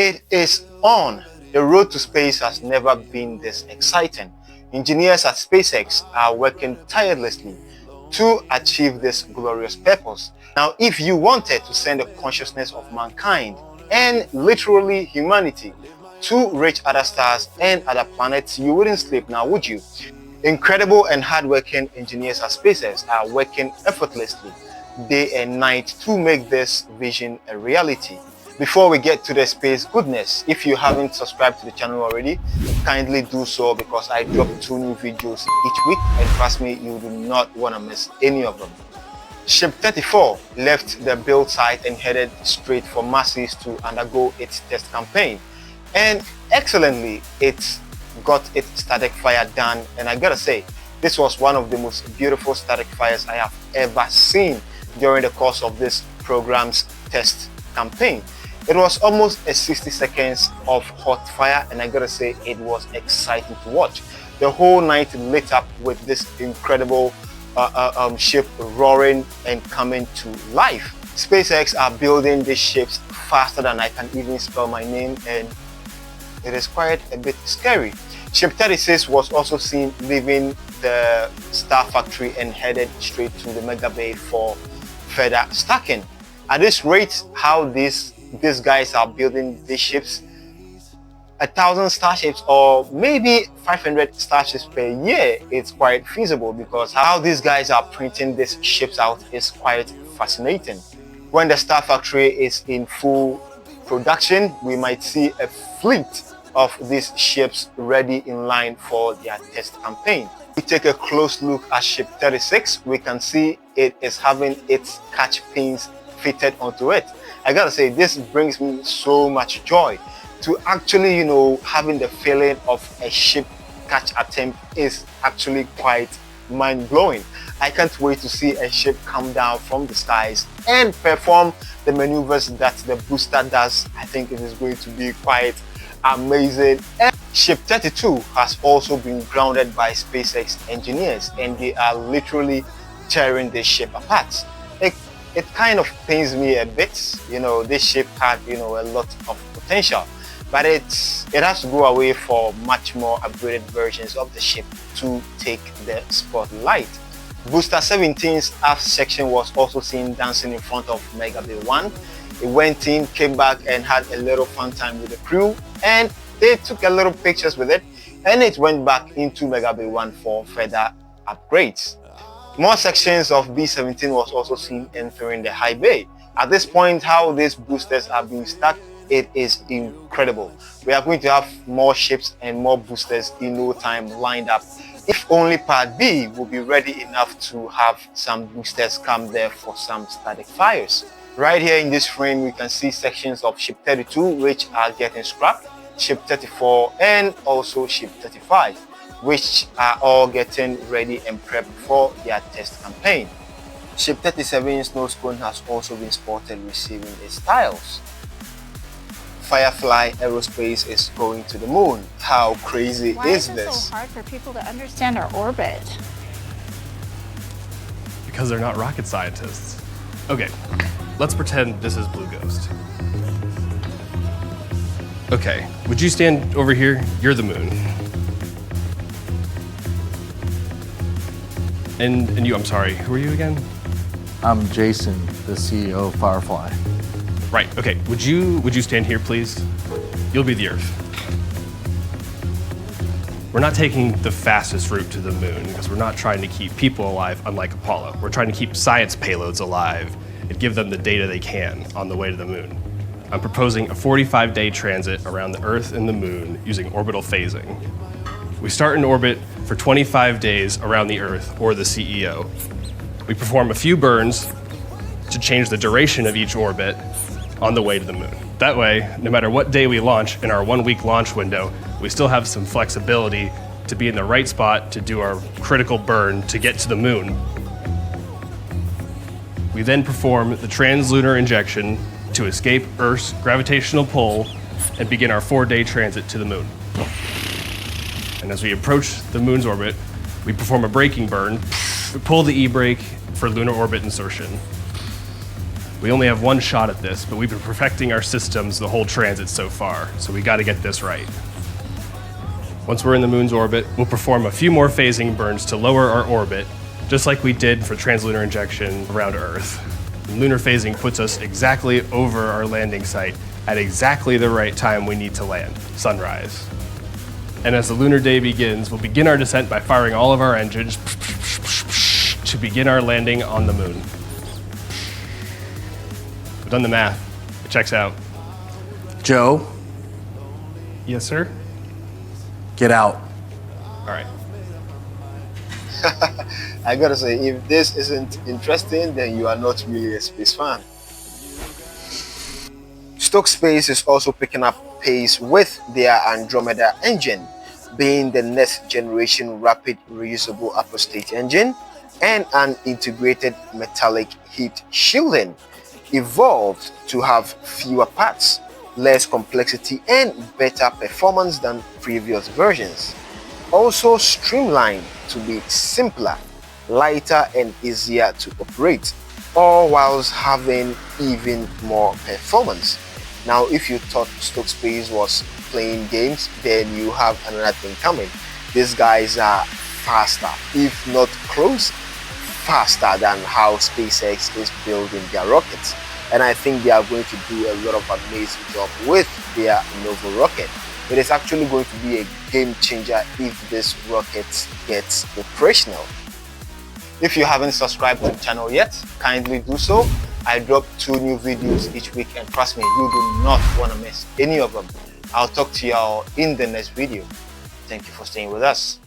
It is on. The road to space has never been this exciting. Engineers at SpaceX are working tirelessly to achieve this glorious purpose. Now, if you wanted to send the consciousness of mankind and literally humanity to reach other stars and other planets, you wouldn't sleep now, would you? Incredible and hardworking engineers at SpaceX are working effortlessly day and night to make this vision a reality. Before we get to the space goodness, if you haven't subscribed to the channel already, kindly do so, because I drop 2 new videos each week, and trust me, you do not want to miss any of them. Ship 34 left the build site and headed straight for Mars to undergo its test campaign, and excellently it got its static fire done. And I gotta say, this was one of the most beautiful static fires I have ever seen during the course of this program's test campaign. It was almost a 60 seconds of hot fire, and I gotta say, it was exciting to watch. The whole night lit up with this incredible ship roaring and coming to life. SpaceX are building these ships faster than I can even spell my name, and it is quite a bit scary. Ship 36 was also seen leaving the Star Factory and headed straight to the Mega Bay for further stacking. At this rate, how these guys are building these ships, 1,000 starships or maybe 500 starships per year, it's quite feasible, because how these guys are printing these ships out is quite fascinating. When the Star Factory is in full production, we might see a fleet of these ships ready in line for their test campaign. We take a close look at Ship 36, we can see it is having its catch pins fitted onto it. I gotta say, this brings me so much joy. To actually, having the feeling of a ship catch attempt is actually quite mind-blowing. I can't wait to see a ship come down from the skies and perform the maneuvers that the booster does. I think it is going to be quite amazing. And Ship 32 has also been grounded by SpaceX engineers, and they are literally tearing the ship apart. It kind of pains me a bit. This ship had a lot of potential, but it has to go away for much more upgraded versions of the ship to take the spotlight. Booster 17's aft section was also seen dancing in front of Mega Bay 1. It went in, came back, and had a little fun time with the crew, and they took a little pictures with it, and it went back into Mega Bay 1 for further upgrades. More sections of B-17 was also seen entering the high bay. At this point, how these boosters are being stacked, it is incredible. We are going to have more ships and more boosters in no time lined up. If only Part B will be ready enough to have some boosters come there for some static fires. Right here in this frame, we can see sections of Ship 32 which are getting scrapped, Ship 34, and also Ship 35, which are all getting ready and prepped for their test campaign. Ship 37's nose cone has also been spotted receiving its tiles. Firefly Aerospace is going to the moon. How crazy is this? Why is it so hard for people to understand our orbit? Because they're not rocket scientists. Okay, let's pretend this is Blue Ghost. Okay, would you stand over here? You're the moon. And you, I'm sorry, who are you again? I'm Jason, the CEO of Firefly. Right, okay, would you stand here, please? You'll be the Earth. We're not taking the fastest route to the moon, because we're not trying to keep people alive, unlike Apollo. We're trying to keep science payloads alive and give them the data they can on the way to the moon. I'm proposing a 45-day transit around the Earth and the moon using orbital phasing. We start in orbit for 25 days around the Earth, or the CEO. We perform a few burns to change the duration of each orbit on the way to the moon. That way, no matter what day we launch in our 1-week launch window, we still have some flexibility to be in the right spot to do our critical burn to get to the moon. We then perform the translunar injection to escape Earth's gravitational pull and begin our 4-day transit to the moon. And as we approach the moon's orbit, we perform a braking burn, we pull the e-brake for lunar orbit insertion. We only have one shot at this, but we've been perfecting our systems the whole transit so far, so we gotta get this right. Once we're in the moon's orbit, we'll perform a few more phasing burns to lower our orbit, just like we did for translunar injection around Earth. Lunar phasing puts us exactly over our landing site at exactly the right time we need to land, sunrise. And as the lunar day begins, we'll begin our descent by firing all of our engines to begin our landing on the moon. I've done the math. It checks out. Joe, Yes, sir? get out. All right. I gotta say, if this isn't interesting, then you are not really a space fan. Stoke Space is also picking up pace with their Andromeda engine, being the next generation rapid reusable apostate engine and an integrated metallic heat shielding, evolved to have fewer parts, less complexity, and better performance than previous versions. Also streamlined to be simpler, lighter, and easier to operate, all whilst having even more performance. Now, if you thought Stoke Space was playing games, then you have another thing coming. These guys are faster, if not close, faster than how SpaceX is building their rockets. And I think they are going to do a lot of amazing job with their Nova rocket. It is actually going to be a game changer if this rocket gets operational. If you haven't subscribed to the channel yet, kindly do so. I drop 2 new videos each week, and trust me, you do not want to miss any of them. I'll talk to y'all in the next video. Thank you for staying with us.